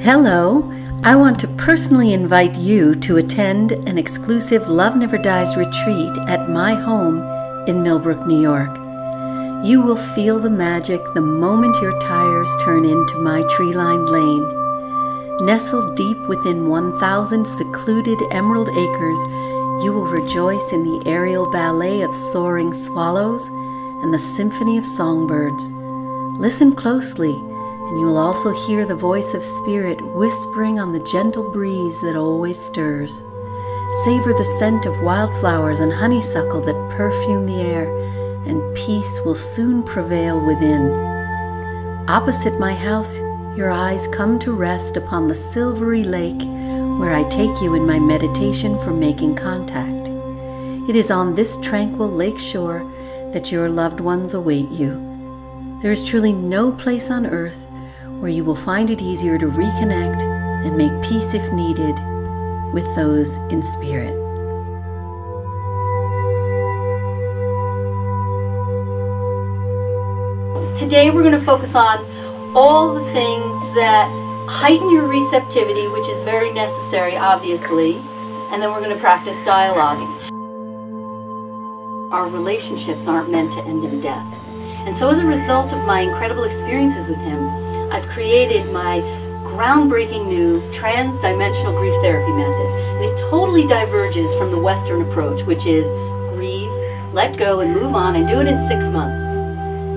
Hello, I want to personally invite you to attend an exclusive Love Never Dies retreat at my home in Millbrook, New York. You will feel the magic the moment your tires turn into my tree-lined lane. Nestled deep within 1,000 secluded emerald acres, you will rejoice in the aerial ballet of soaring swallows and the symphony of songbirds. Listen closely, and you will also hear the voice of spirit whispering on the gentle breeze that always stirs. Savor the scent of wildflowers and honeysuckle that perfume the air, and peace will soon prevail within. Opposite my house, your eyes come to rest upon the silvery lake where I take you in my meditation for making contact. It is on this tranquil lake shore that your loved ones await you. There is truly no place on earth where you will find it easier to reconnect and make peace if needed with those in spirit. Today we're going to focus on all the things that heighten your receptivity, which is very necessary, obviously, and then we're going to practice dialoguing. Our relationships aren't meant to end in death. And so as a result of my incredible experiences with him, I've created my groundbreaking new trans-dimensional grief therapy method. And it totally diverges from the Western approach, which is grieve, let go, and move on, and do it in 6 months.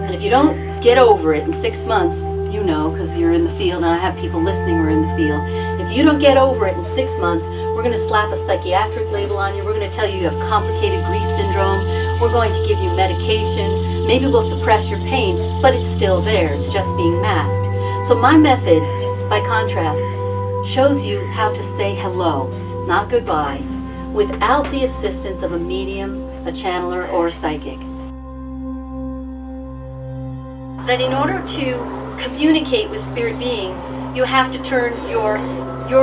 And if you don't get over it in 6 months, you know, because you're in the field, and I have people listening who are in the field. If you don't get over it in 6 months, we're going to slap a psychiatric label on you. We're going to tell you have complicated grief syndrome. We're going to give you medication. Maybe we'll suppress your pain, but it's still there. It's just being masked. So my method, by contrast, shows you how to say hello, not goodbye, without the assistance of a medium, a channeler, or a psychic. That in order to communicate with spirit beings, you have to turn your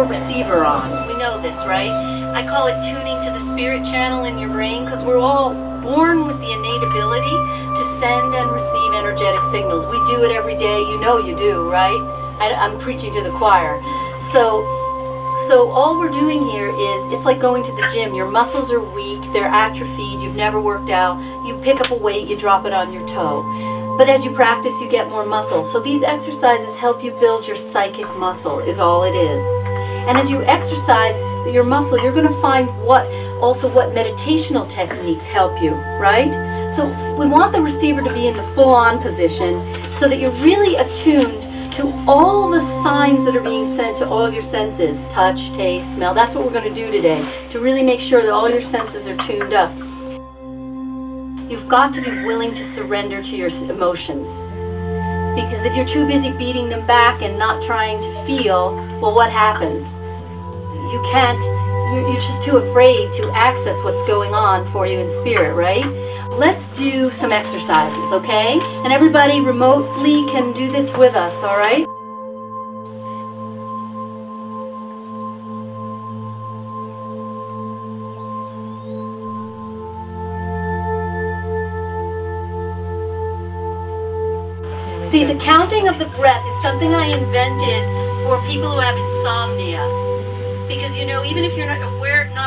receiver on. We know this, right? I call it tuning to the spirit channel in your brain, because we're all born with the innate ability to send and receive energetic signals. We do it every day. You know you do, right? I'm preaching to the choir. So all we're doing here is, it's like going to the gym. Your muscles are weak, they're atrophied, you've never worked out. You pick up a weight, you drop it on your toe. But as you practice, you get more muscle. So these exercises help you build your psychic muscle, is all it is. And as you exercise your muscle, you're going to find what meditational techniques help you, right? So we want the receiver to be in the full-on position so that you're really attuned to all the signs that are being sent to all your senses, touch, taste, smell. That's what we're going to do today, to really make sure that all your senses are tuned up. You've got to be willing to surrender to your emotions. Because if you're too busy beating them back and not trying to feel, well, what happens? You can't, you're just too afraid to access what's going on for you in spirit, right? Let's do some exercises, okay? And everybody remotely can do this with us, all right? See, the counting of the breath is something I invented for people who have insomnia. Because, you know, even if you're not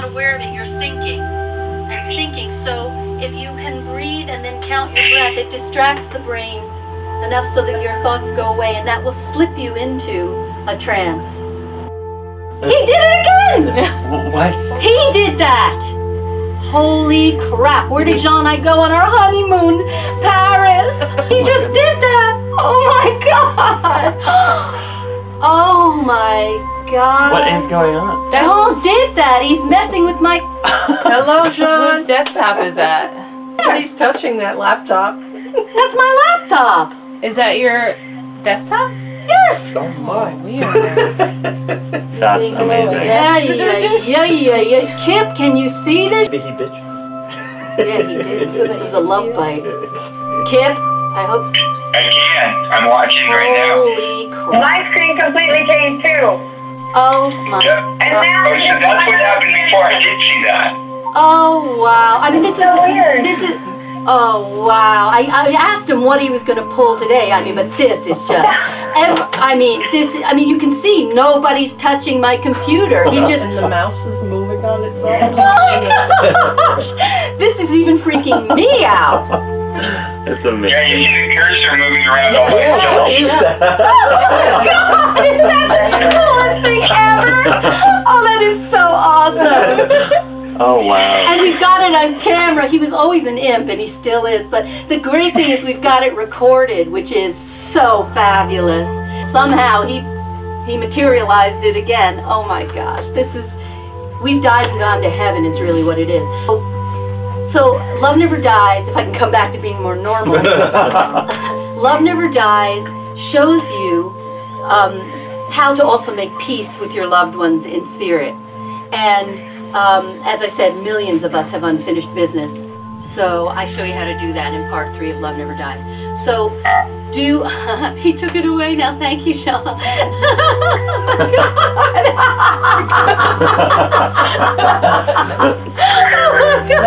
aware of it, you're thinking and thinking. So if you can breathe and then count your breath, it distracts the brain enough so that your thoughts go away, and that will slip you into a trance. He did it again! What? He did that! Holy crap, where did Jean and I go on our honeymoon? Paris! He just did that! Oh my god! Oh my god! What is going on? Jean did that! He's messing with my... Hello, Jean. Whose desktop is that? Somebody's touching that laptop. That's my laptop! Is that your desktop? Yes! Oh my. Weird. That's amazing. Yeah. Kip, can you see this? Did he bitch? Yeah, he did. It was a love bite. Kip, I hope... I can. I'm watching right now. Holy crap. My screen completely changed too. Oh my Yep. And now Oh, so that's what happened before. I did see that. Oh wow. I mean, this is so weird. Oh wow. I asked him what he was going to pull today. I mean, but this is just I mean, you can see nobody's touching my computer. He just. And the mouse is moving on its own. Oh my gosh! This is even freaking me out. It's amazing. Yeah, you see the cursor moving around all by itself. What is that? Oh my God! Is that the coolest thing ever? Oh, that is so awesome. Oh, wow. And we've got it on camera. He was always an imp, and he still is. But the great thing is we've got it recorded, which is so fabulous. Somehow he materialized it again. Oh my gosh, we've died and gone to heaven is really what it is. So Love Never Dies, if I can come back to being more normal. Love Never Dies shows you how to also make peace with your loved ones in spirit. And as I said, millions of us have unfinished business. So I show you how to do that in part 3 of Love Never Dies. So he took it away now. Thank you, Sean. Oh my God.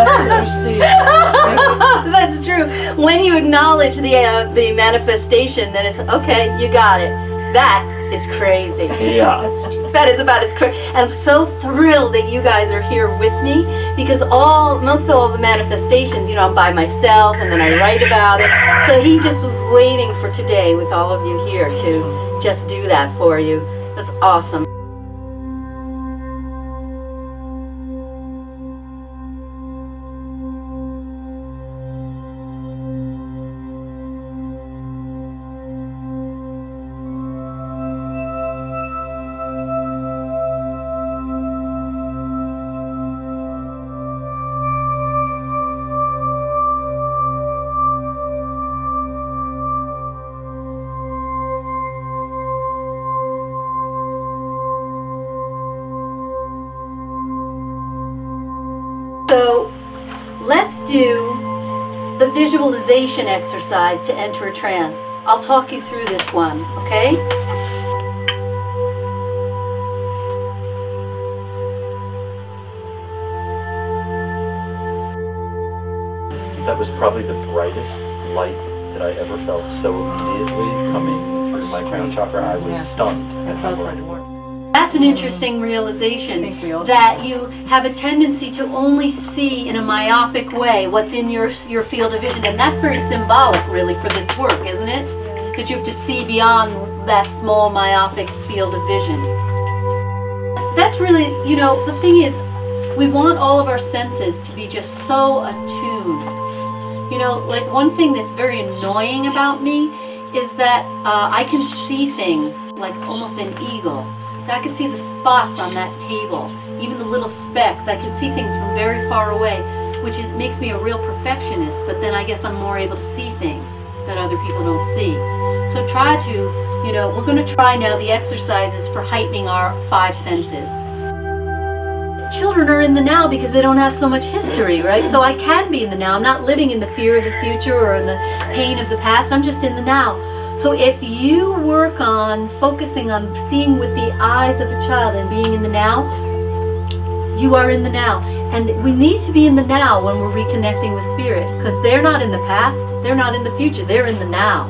That's true. When you acknowledge the manifestation, then it's okay. You got it. That is crazy. Yeah. That is about as crazy. And I'm so thrilled that you guys are here with me because most of all the manifestations, I'm by myself and then I write about it. So he just was waiting for today with all of you here to just do that for you. That's awesome. So let's do the visualization exercise to enter a trance. I'll talk you through this one, okay? That was probably the brightest light that I ever felt. So immediately coming through my crown chakra, I was stunned. I felt that more. That's an interesting realization, that you have a tendency to only see in a myopic way what's in your field of vision. And that's very symbolic, really, for this work, isn't it? That you have to see beyond that small myopic field of vision. That's really, the thing is, we want all of our senses to be just so attuned. Like one thing that's very annoying about me is that I can see things like almost an eagle. So I can see the spots on that table, even the little specks. I can see things from very far away, which makes me a real perfectionist, but then I guess I'm more able to see things that other people don't see. So try to, we're going to try now the exercises for heightening our 5 senses. Children are in the now because they don't have so much history, right? So I can be in the now. I'm not living in the fear of the future or in the pain of the past. I'm just in the now. So if you work on focusing on seeing with the eyes of a child and being in the now, you are in the now. And we need to be in the now when we're reconnecting with spirit, because they're not in the past, they're not in the future, they're in the now.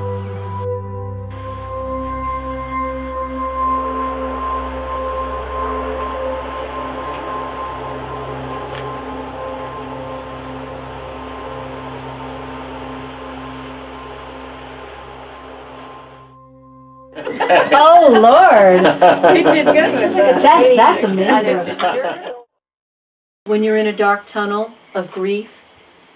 Oh Lord! We did good. That's amazing. When you're in a dark tunnel of grief,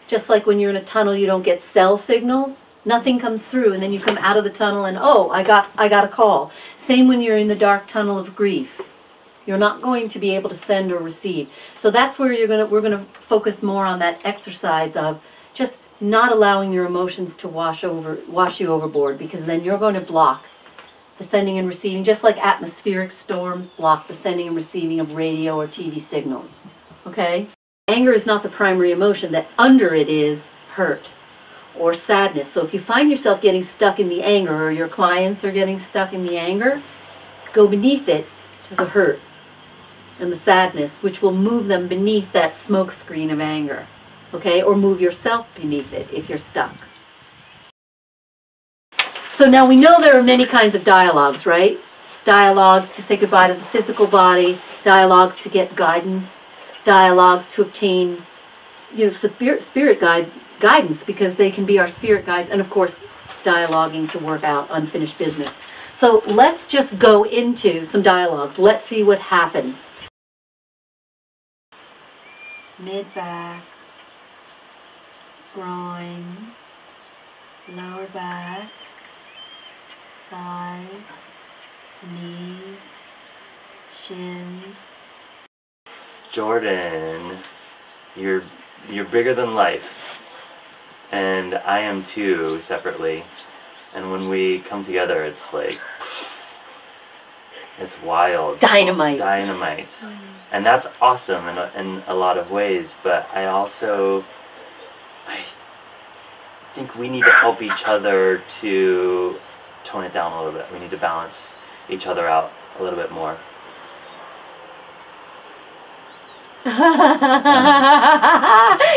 just like when you're in a tunnel you don't get cell signals, nothing comes through, and then you come out of the tunnel and oh, I got a call. Same when you're in the dark tunnel of grief. You're not going to be able to send or receive. So that's where we're gonna focus more on that exercise of just not allowing your emotions to wash you overboard, because then you're going to block the sending and receiving, just like atmospheric storms block the sending and receiving of radio or TV signals. Okay? Anger is not the primary emotion. That under it is hurt or sadness. So if you find yourself getting stuck in the anger, or your clients are getting stuck in the anger, go beneath it to the hurt and the sadness, which will move them beneath that smoke screen of anger. Okay? Or move yourself beneath it if you're stuck. So now we know there are many kinds of dialogues, right? Dialogues to say goodbye to the physical body, dialogues to get guidance, dialogues to obtain, spirit guidance, because they can be our spirit guides, and of course, dialoguing to work out unfinished business. So let's just go into some dialogues. Let's see what happens. Mid-back, groin, lower back, thighs, knees, shins. Jordan, you're bigger than life, and I am too, separately. And when we come together, it's like, it's wild. Dynamite. Dynamite. And that's awesome in a lot of ways, but I think we need to help each other to tone it down a little bit. We need to balance each other out a little bit more.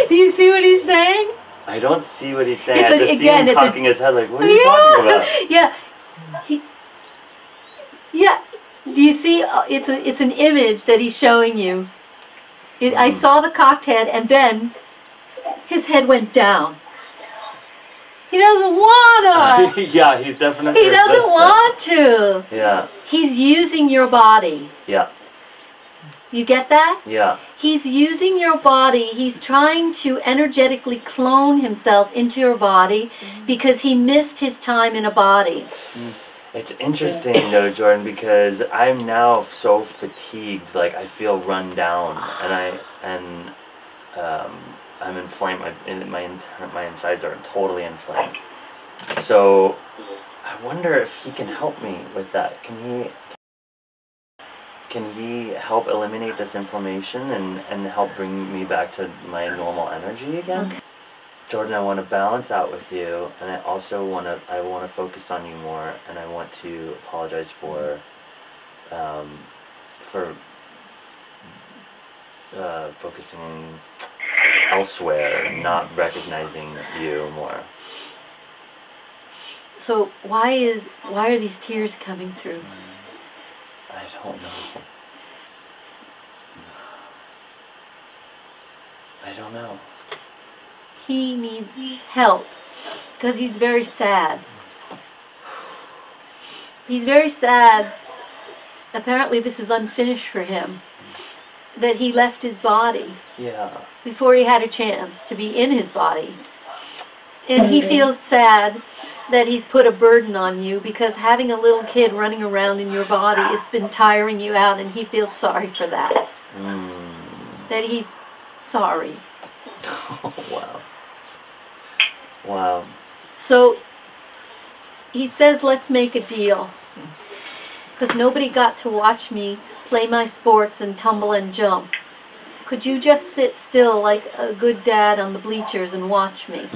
Do you see what he's saying? I don't see what he's saying. I just see him cocking his head like, what are you talking about? Yeah. Yeah. Do you see? It's an image that he's showing you. I saw the cocked head, and then his head went down. He doesn't wanna. Yeah, he's definitely. He doesn't want to. Yeah. He's using your body. Yeah. You get that? Yeah. He's using your body. He's trying to energetically clone himself into your body because he missed his time in a body. It's interesting though, Jordan, because I'm now so fatigued. Like I feel run down, and I'm inflamed. My insides are totally inflamed. So I wonder if he can help me with that. Can he help eliminate this inflammation and help bring me back to my normal energy again? Okay. Jordan, I want to balance out with you, and I also want to focus on you more, and I want to apologize for focusing elsewhere and not recognizing you more. So why are these tears coming through? I don't know. I don't know. He needs help because he's very sad. He's very sad. Apparently this is unfinished for him. That he left his body. Yeah. Before he had a chance to be in his body. And he feels sad that he's put a burden on you because having a little kid running around in your body has been tiring you out, and he feels sorry for that. That he's sorry. Oh, wow. Wow. So he says, let's make a deal. Because nobody got to watch me play my sports and tumble and jump. Could you just sit still like a good dad on the bleachers and watch me?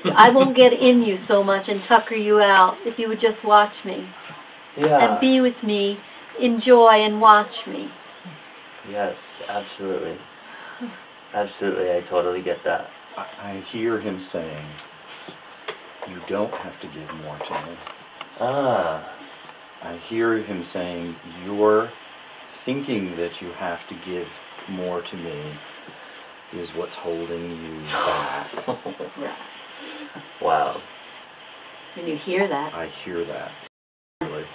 I won't get in you so much and tucker you out if you would just watch me. Yeah. And be with me, enjoy and watch me. Yes, absolutely. Absolutely, I totally get that. I hear him saying, you don't have to give more to me. Ah. I hear him saying, you're thinking that you have to give more to me is what's holding you back. Wow. And you hear that. I hear that. Really.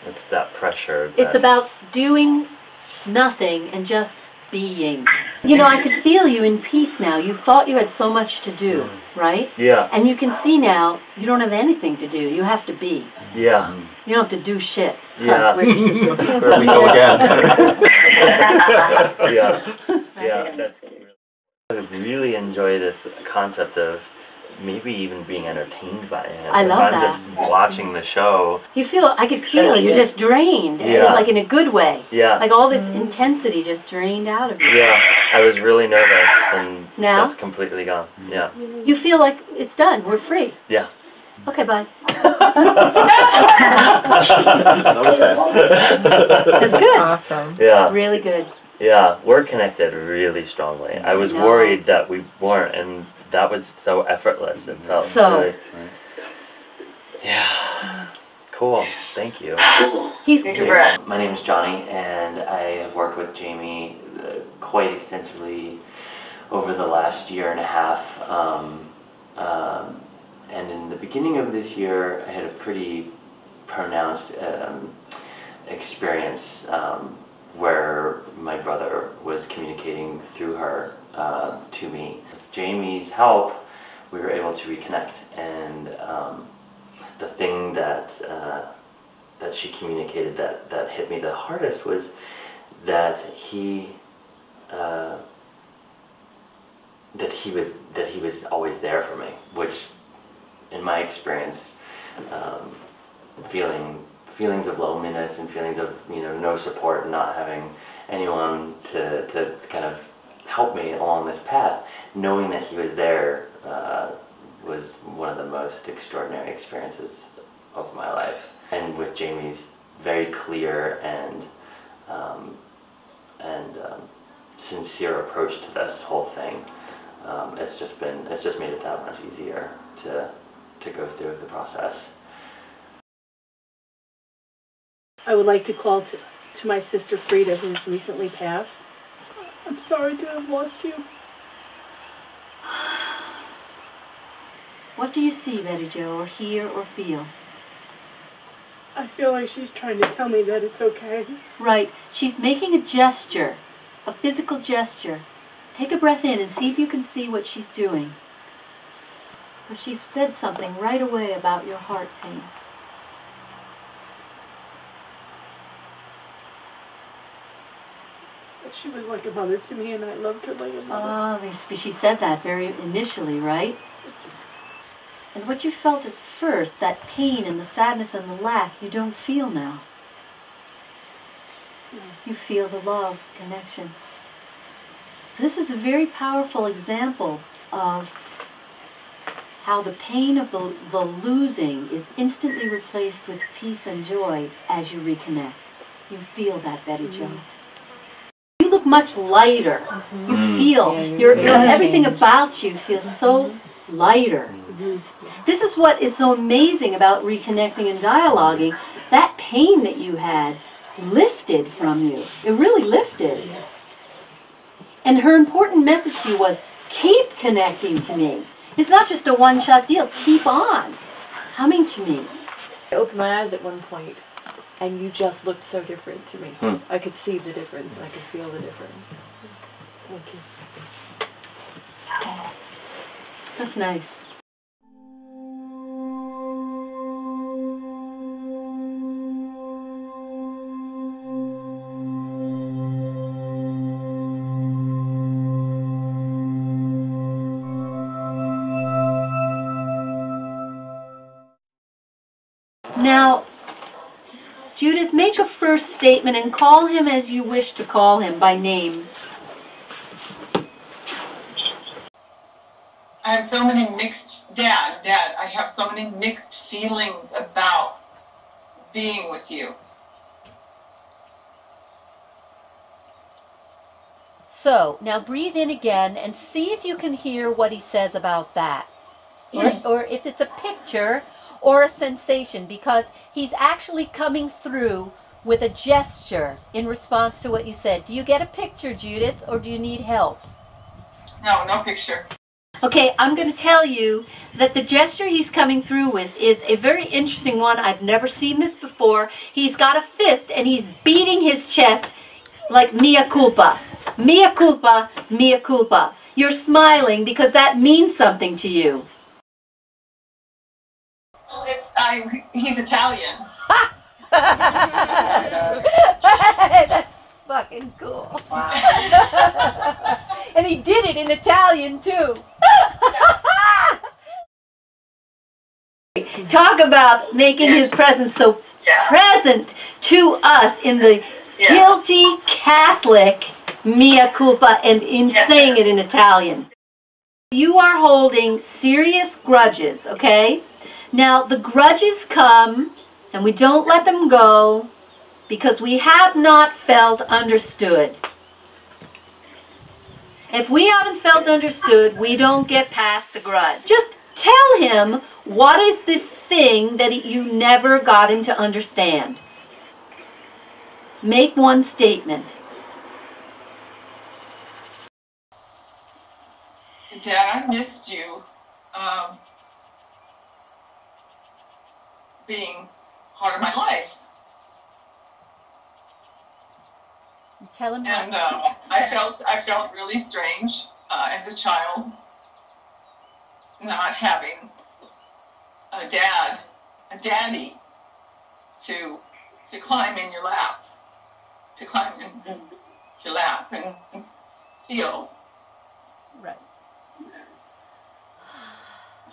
It's that pressure. It's about doing nothing and just being. You know, I could feel you in peace now. You thought you had so much to do, right? Yeah. And you can see now you don't have anything to do. You have to be. Yeah. You don't have to do shit. Yeah. There we go again. Yeah. Yeah. That's. I really enjoy this concept of maybe even being entertained by him. I love if I'm that. just watching the show. I could feel you're just drained, like in a good way. Yeah. Like all this intensity just drained out of you. Yeah. I was really nervous, and Now? that's completely gone. Yeah. You feel like it's done. We're free. Yeah. Okay, bye. That was fast. That's good. Awesome. Yeah. Really good. Yeah, we're connected really strongly. I was know. worried that we weren't, and that was so effortless. It felt So. really, yeah. Cool. Thank you. He's My name is Johnny, and I have worked with Jamie quite extensively over the last year and a half. And in the beginning of this year, I had a pretty pronounced experience where my brother was communicating through her to me. With Jamie's help, we were able to reconnect, and the thing that she communicated that hit me the hardest was that he was always there for me, which in my experience, feelings of loneliness and feelings of no support and not having anyone to kind of help me along this path, knowing that he was there was one of the most extraordinary experiences of my life. And with Jamie's very clear and sincere approach to this whole thing, it's just made it that much easier to go through the process. I would like to call to my sister Frida, who's recently passed. I'm sorry to have lost you. What do you see, Betty Jo, or hear or feel? I feel like she's trying to tell me that it's okay. Right. She's making a gesture, a physical gesture. Take a breath in and see if you can see what she's doing. But she said something right away about your heart pain. She was like a mother to me, and I loved her like a mother. Oh, she said that very initially, right? And what you felt at first, that pain and the sadness and the lack, you don't feel now. You feel the love, connection. This is a very powerful example of how the pain of the losing is instantly replaced with peace and joy as you reconnect. You feel that, Betty Jo. You look much lighter. You feel, everything about you feels so lighter. This is what is so amazing about reconnecting and dialoguing. That pain that you had lifted from you. It really lifted. And her important message to you was, keep connecting to me. It's not just a one-shot deal. Keep on coming to me. I opened my eyes at one point, and you just looked so different to me. I could see the difference, and I could feel the difference. Thank you. That's nice. Now, Judith, make a first statement and call him as you wish to call him by name. I have so many mixed, Dad, I have so many mixed feelings about being with you. So, now breathe in again and see if you can hear what he says about that. Or if it's a picture or a sensation, because he's actually coming through with a gesture in response to what you said. Do you get a picture, Judith, or do you need help? No, no picture. Okay, I'm going to tell you that the gesture he's coming through with is a very interesting one. I've never seen this before. He's got a fist and he's beating his chest like mea culpa. Mea culpa, mea culpa. You're smiling because that means something to you. He's Italian. That's fucking cool. Wow. And he did it in Italian too. Talk about making his presence so present to us in the guilty Catholic mea culpa and in saying it in Italian. You are holding serious grudges, okay? Now, the grudges come, and we don't let them go, because we have not felt understood. If we haven't felt understood, we don't get past the grudge. Just tell him, what is this thing that you never got him to understand. Make one statement. Dad, I missed you being part of my life. Tell him. And I felt really strange as a child, not having a daddy to climb in your lap, to climb in your lap and feel Right.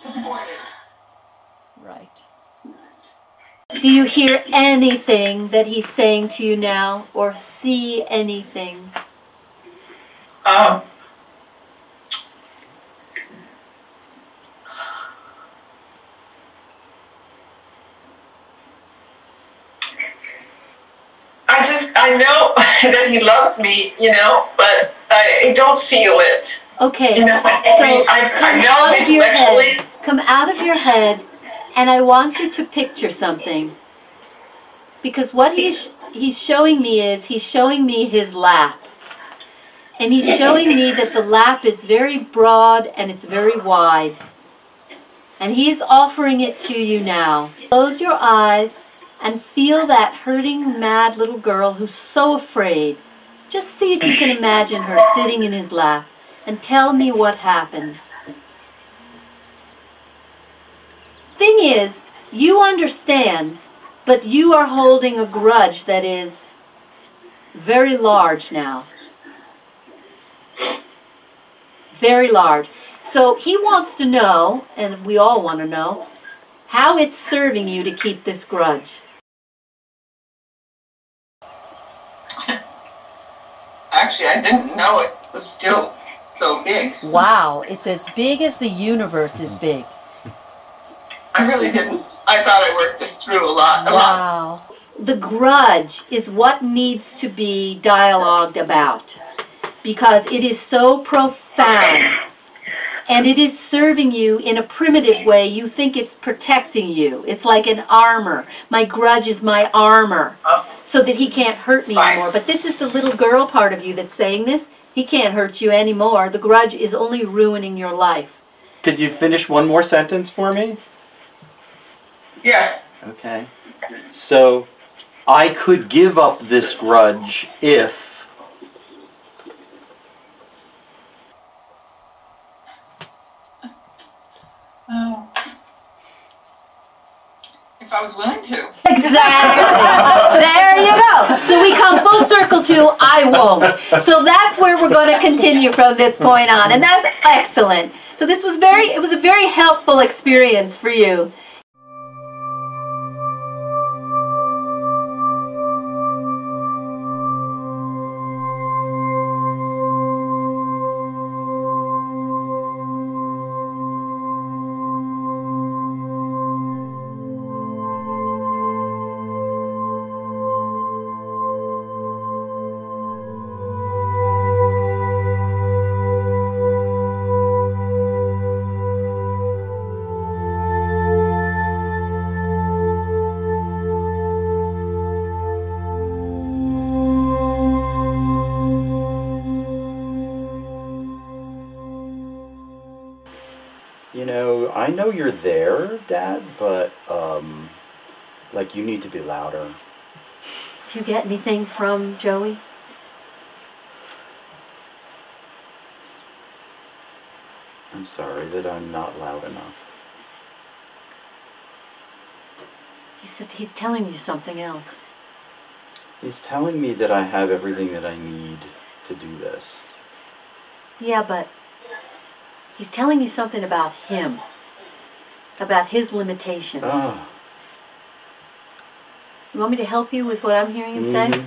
supported. Right. Do you hear anything that he's saying to you now, or see anything? I know that he loves me, but I don't feel it. Okay, So I know intellectually. Come out of your head, and I want you to picture something. Because what he's showing me is, he's showing me his lap. And he's showing me that the lap is very broad and it's very wide. And he's offering it to you now. Close your eyes and feel that hurting, mad little girl who's so afraid. Just see if you can imagine her sitting in his lap. And tell me what happens. Thing is, you understand, but you are holding a grudge that is very large now. Very large. So he wants to know, and we all want to know, how it's serving you to keep this grudge. Actually, I didn't know it was still so big. Wow, it's as big as the universe is big. I really didn't. I thought I worked this through a lot. Wow. The grudge is what needs to be dialogued about, because it is so profound and it is serving you in a primitive way. You think it's protecting you. It's like an armor. My grudge is my armor so that he can't hurt me anymore. But this is the little girl part of you that's saying this. He can't hurt you anymore. The grudge is only ruining your life. Could you finish one more sentence for me? Yes. Okay. So, I could give up this grudge if... If I was willing to. Exactly. There you go. So we come full circle to I won't. So that's where we're going to continue from this point on. And that's excellent. So this was it was a very helpful experience for you. You know, I know you're there, Dad, but, like, you need to be louder. Do you get anything from Joey? I'm sorry that I'm not loud enough. He's telling you something else. He's telling me that I have everything that I need to do this. Yeah, but he's telling you something about him. About his limitations. You want me to help you with what I'm hearing him say?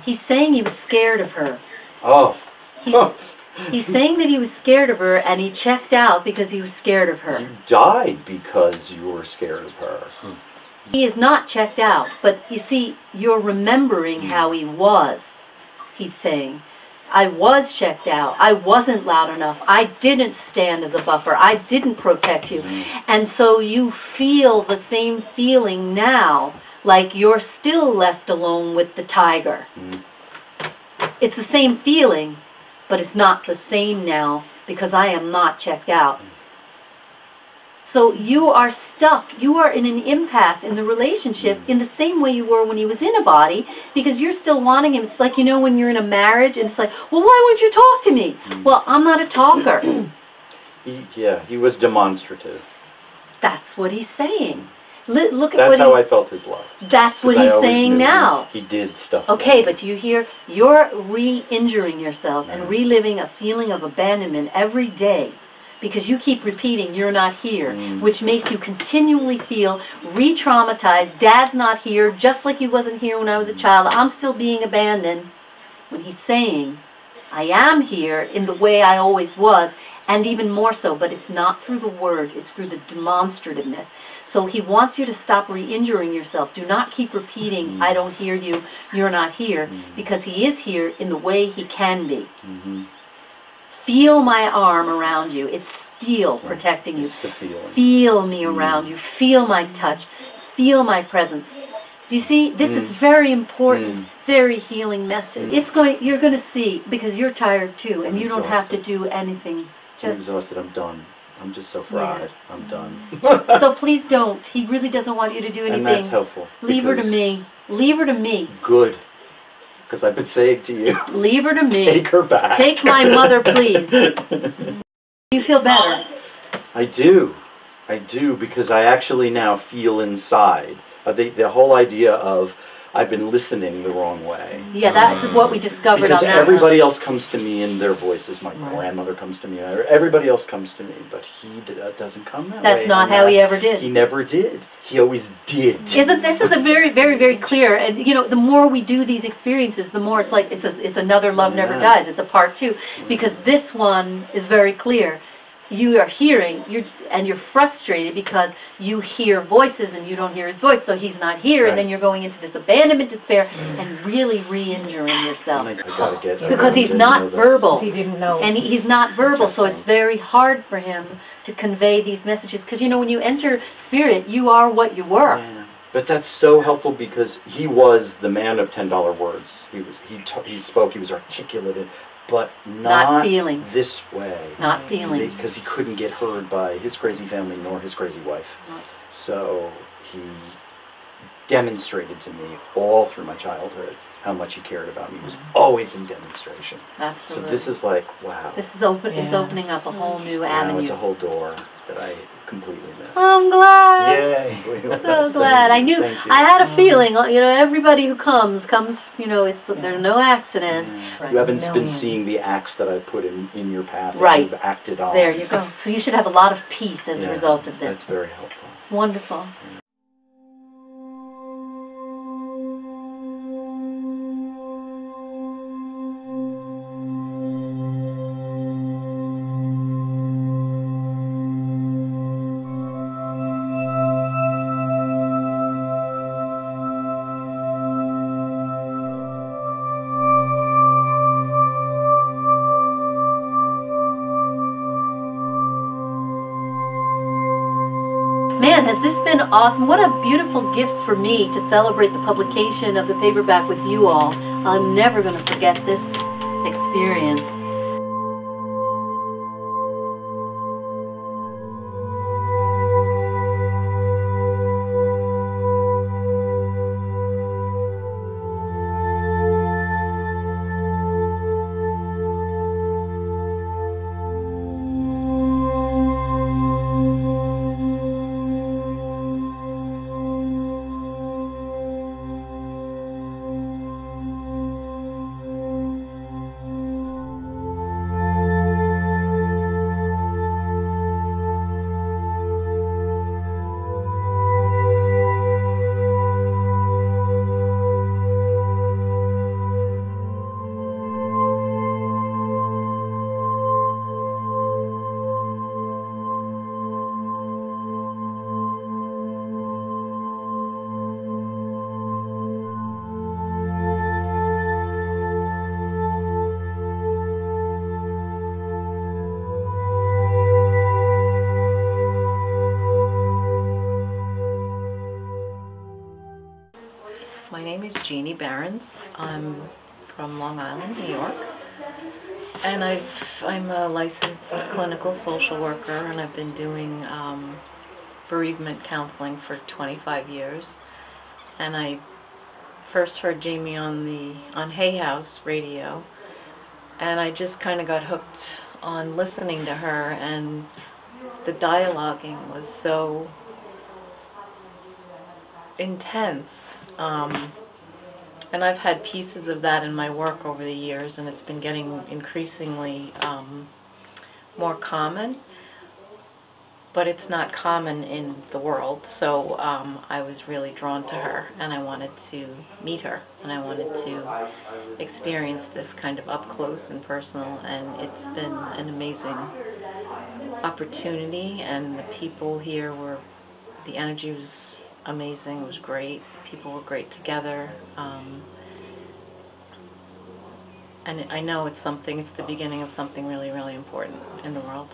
He's saying he was scared of her. He's saying that he was scared of her, and he checked out because he was scared of her. You died because you were scared of her. He is not checked out, but you see, you're remembering how he was, he's saying. I was checked out. I wasn't loud enough. I didn't stand as a buffer. I didn't protect you. And so you feel the same feeling now, like you're still left alone with the tiger. It's the same feeling, but it's not the same now because I am not checked out. So you are stuck. You are in an impasse in the relationship in the same way you were when he was in a body, because you're still wanting him. It's like, you know, when you're in a marriage and it's like, well, why won't you talk to me? Well, I'm not a talker. He was demonstrative. That's what he's saying. Look at That's what how I felt his love. That's what he's saying now. He did stuff. Okay, but do you hear? You're re-injuring yourself and reliving a feeling of abandonment every day because you keep repeating you're not here, which makes you continually feel re-traumatized. Dad's not here, just like he wasn't here when I was a child. I'm still being abandoned. When he's saying, I am here in the way I always was, and even more so, but it's not through the words, it's through the demonstrativeness. So he wants you to stop re-injuring yourself. Do not keep repeating, I don't hear you, you're not here, because he is here in the way he can be. Feel my arm around you. It's steel protecting you. It's the feeling. Feel me around you. Feel my touch. Feel my presence. Do you see? This is very important, very healing message. You're going to see, because you're tired too, and you don't have to do anything. I'm exhausted. I'm done. I'm just so fried. I'm done. So please don't. He really doesn't want you to do anything. And that's helpful. Leave her to me. Leave her to me. Good. Because I've been saying to you. Leave her to me. Take her back. Take my mother, please. You feel better? I do. I do, because I actually now feel inside. The whole idea of I've been listening the wrong way. Yeah, that's what we discovered because on that everybody else comes to me in their voices. My grandmother comes to me. Everybody else comes to me, but he doesn't come that way. That's not how he ever did. He never did. He always did. This is a very, very, very clear, and you know, the more we do these experiences, the more it's like it's another Love Never Dies. It's a part two, because this one is very clear. You are hearing, you're frustrated because you hear voices and you don't hear his voice, so he's not here, and then you're going into this abandonment, despair, and really re-injuring yourself. Because he's not verbal. He didn't know. And he's not verbal, so it's very hard for him to convey these messages. Because, you know, when you enter spirit, you are what you were. Yeah. But that's so helpful, because he was the man of $10 words. He spoke, he was articulate, but not feeling this way. Not feeling. Because he couldn't get heard by his crazy family nor his crazy wife. So he demonstrated to me all through my childhood how much he cared about me. He was always in demonstration. Absolutely. So this is like, wow. This is it's opening up a whole new avenue. It's a whole door that I completely missed. I'm glad. Yay. So glad. I knew, I had a feeling, you know, everybody who comes, you know, there's no accident. Yeah. You haven't been seeing the acts that I put in your path. Right. That you've acted on. There you go. So you should have a lot of peace as a result of this. That's very helpful. Wonderful. Man, has this been awesome. What a beautiful gift for me to celebrate the publication of the paperback with you all. I'm never going to forget this experience. My name is Jeannie Behrens. I'm from Long Island, New York. And I'm a licensed clinical social worker, and I've been doing bereavement counseling for 25 years. And I first heard Jamie on Hay House radio, and I just kind of got hooked on listening to her, and the dialoguing was so intense. And I've had pieces of that in my work over the years, and it's been getting increasingly more common, but it's not common in the world. So I was really drawn to her, and I wanted to meet her, and I wanted to experience this kind of up close and personal, and it's been an amazing opportunity, and the people here the energy was amazing. It was great. People were great together. And I know it's the beginning of something really, really important in the world.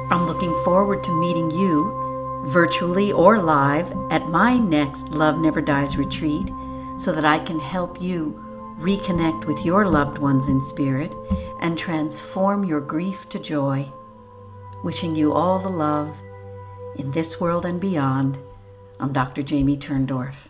I'm looking forward to meeting you, virtually or live, at my next Love Never Dies retreat, so that I can help you reconnect with your loved ones in spirit and transform your grief to joy. Wishing you all the love in this world and beyond. I'm Dr. Jamie Turndorf.